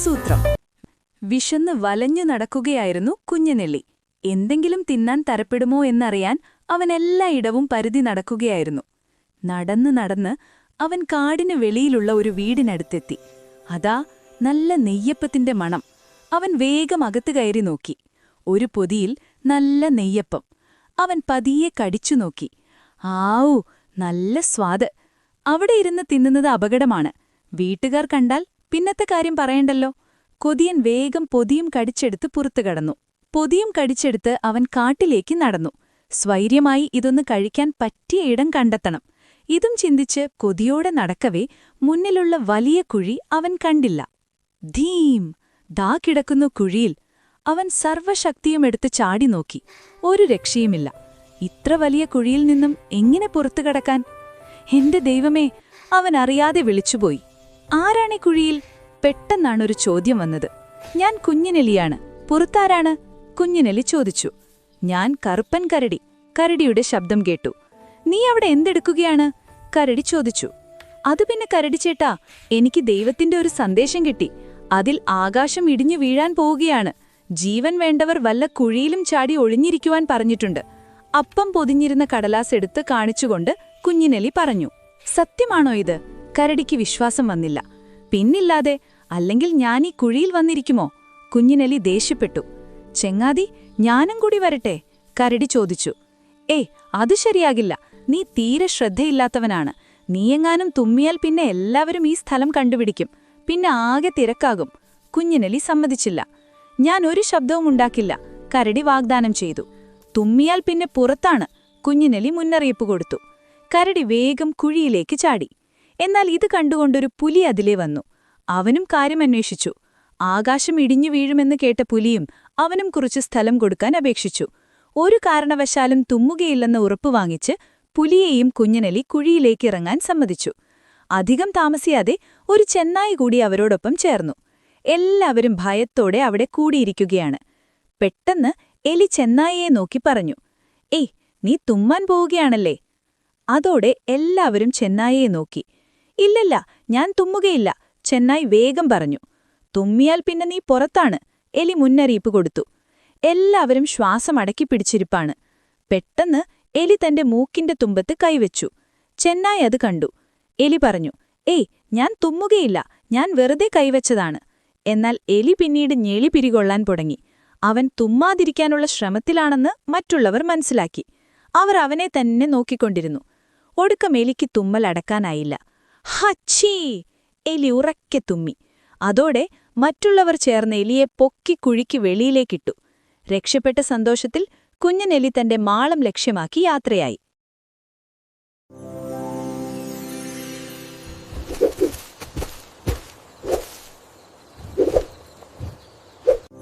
സൂത്രം. വിശന്ന് വലഞ്ഞു നടക്കുകയായിരുന്നു കുഞ്ഞനെല്ലി. എന്തെങ്കിലും തിന്നാൻ തരപ്പെടുമോ എന്നറിയാൻ അവൻ എല്ലായിടവും പരുതി നടക്കുകയായിരുന്നു. നടന്ന് അവൻ കാടിന് വെളിയിലുള്ള ഒരു വീടിനടുത്തെത്തി. അതാ നല്ല നെയ്യപ്പത്തിന്റെ മണം. അവൻ വേഗം അകത്ത് കയറി നോക്കി. ഒരു പൊതിയിൽ നല്ല നെയ്യപ്പം. അവൻ പതിയെ കടിച്ചു നോക്കി. ആവൂ, നല്ല സ്വാദ്. അവിടെ ഇരുന്ന് തിന്നുന്നത് അപകടമാണ്. വീട്ടുകാർ കണ്ടാൽ പിന്നത്തെ കാര്യം പറയണ്ടല്ലോ. കൊതിയൻ വേഗം പൊതിയും കടിച്ചെടുത്ത് പുറത്തു കടന്നു. പൊതിയും കടിച്ചെടുത്ത് അവൻ കാട്ടിലേക്ക് നടന്നു. സ്വൈര്യമായി ഇതൊന്ന് കഴിക്കാൻ പറ്റിയ ഇടം കണ്ടെത്തണം. ഇതും ചിന്തിച്ച് കൊതിയോടെ നടക്കവേ മുന്നിലുള്ള വലിയ കുഴി അവൻ കണ്ടില്ല. ധീം! ദാ കിടക്കുന്നു കുഴിയിൽ. അവൻ സർവശക്തിയുമെടുത്ത് ചാടി നോക്കി. ഒരു രക്ഷയുമില്ല. ഇത്ര വലിയ കുഴിയിൽ നിന്നും എങ്ങനെ പുറത്തു കടക്കാൻ? എന്റെ ദൈവമേ! അവൻ അറിയാതെ വിളിച്ചുപോയി. ആരാണീ കുഴിയിൽ? പെട്ടെന്നാണൊരു ചോദ്യം വന്നത്. ഞാൻ കുഞ്ഞിനെലിയാണ്. പുറത്താരാണ്? കുഞ്ഞിനെലി ചോദിച്ചു. ഞാൻ കറുപ്പൻ കരടി. കരടിയുടെ ശബ്ദം കേട്ടു. നീ അവിടെ എന്തെടുക്കുകയാണ്? കരടി ചോദിച്ചു. അത് പിന്നെ കരടിച്ചേട്ടാ, എനിക്ക് ദൈവത്തിന്റെ ഒരു സന്ദേശം കിട്ടി. അതിൽ ആകാശം ഇടിഞ്ഞു വീഴാൻ പോവുകയാണ്. ജീവൻ വേണ്ടവർ വല്ല കുഴിയിലും ചാടി ഒളിഞ്ഞിരിക്കുവാൻ പറഞ്ഞിട്ടുണ്ട്. അപ്പം പൊതിഞ്ഞിരുന്ന കടലാസ് എടുത്ത് കാണിച്ചുകൊണ്ട് കുഞ്ഞിനെലി പറഞ്ഞു. സത്യമാണോ ഇത്? കരടിക്ക് വിശ്വാസം വന്നില്ല. പിന്നില്ലാതെ, അല്ലെങ്കിൽ ഞാൻ ഈ കുഴിയിൽ വന്നിരിക്കുമോ? കുഞ്ഞിനെലി ദേഷ്യപ്പെട്ടു. ചെങ്ങാതി, ഞാനും കൂടി വരട്ടെ? കരടി ചോദിച്ചു. അത് ശരിയാകില്ല. നീ തീരെ ശ്രദ്ധയില്ലാത്തവനാണ്. നീയെങ്ങാനും തുമ്മിയാൽ പിന്നെ എല്ലാവരും ഈ സ്ഥലം കണ്ടുപിടിക്കും. പിന്നെ ആകെ തിരക്കാകും. കുഞ്ഞിനെലി സമ്മതിച്ചില്ല. ഞാൻ ഒരു ശബ്ദവും ഉണ്ടാക്കില്ല, കരടി വാഗ്ദാനം ചെയ്തു. തുമ്മിയാൽ പിന്നെ പുറത്താണ്. കുഞ്ഞിനെലി മുന്നറിയിപ്പ് കൊടുത്തു. കരടി വേഗം കുഴിയിലേക്ക് ചാടി. എന്നാൽ ഇത് കണ്ടുകൊണ്ടൊരു പുലി അതിലേ വന്നു. അവനും കാര്യമന്വേഷിച്ചു. ആകാശം ഇടിഞ്ഞു വീഴുമെന്ന് കേട്ട പുലിയും അവനും കുറച്ച് സ്ഥലം കൊടുക്കാൻ അപേക്ഷിച്ചു. ഒരു കാരണവശാലും തുമ്മുകയില്ലെന്ന് ഉറപ്പുവാങ്ങിച്ച് പുലിയെയും കുഞ്ഞനെലി കുഴിയിലേക്ക് ഇറങ്ങാൻ സമ്മതിച്ചു. അധികം താമസിയാതെ ഒരു ചെന്നായി കൂടി അവരോടൊപ്പം ചേർന്നു. എല്ലാവരും ഭയത്തോടെ അവിടെ കൂടിയിരിക്കുകയാണ്. പെട്ടെന്ന് എലി ചെന്നായിയെ നോക്കി പറഞ്ഞു. നീ തുമ്മാൻ പോവുകയാണല്ലേ? അതോടെ എല്ലാവരും ചെന്നായിയെ നോക്കി. ഇല്ലല്ല, ഞാൻ തുമ്മുകയില്ല, ചെന്നായി വേഗം പറഞ്ഞു. തുമ്മിയാൽ പിന്നെ നീ പുറത്താണ്, എലി മുന്നറിയിപ്പ് കൊടുത്തു. എല്ലാവരും ശ്വാസം അടക്കി പിടിച്ചിരിപ്പാണ്. പെട്ടെന്ന് എലി തന്റെ മൂക്കിന്റെ തുമ്പത്ത് കൈവച്ചു. ചെന്നായി അത് കണ്ടു. എലി പറഞ്ഞു. ഞാൻ തുമ്മുകയില്ല, ഞാൻ വെറുതെ കൈവച്ചതാണ്. എന്നാൽ എലി പിന്നീട് ഞെളി പിരികൊള്ളാൻ തുടങ്ങി. അവൻ തുമ്മാതിരിക്കാനുള്ള ശ്രമത്തിലാണെന്ന് മറ്റുള്ളവർ മനസ്സിലാക്കി. അവർ അവനെ തന്നെ നോക്കിക്കൊണ്ടിരുന്നു. ഒടുക്കം എലിക്ക് തുമ്മൽ അടക്കാനായില്ല. ഹച്ചീ! എലി ഉറക്കെ തുമ്മി. അതോടെ മറ്റുള്ളവർ ചേർന്ന് എലിയെ പൊക്കി കുഴിക്ക് വെളിയിലേക്കിട്ടു. രക്ഷപ്പെട്ട സന്തോഷത്തിൽ കുഞ്ഞനെലി തന്റെ മാളം ലക്ഷ്യമാക്കി യാത്രയായി.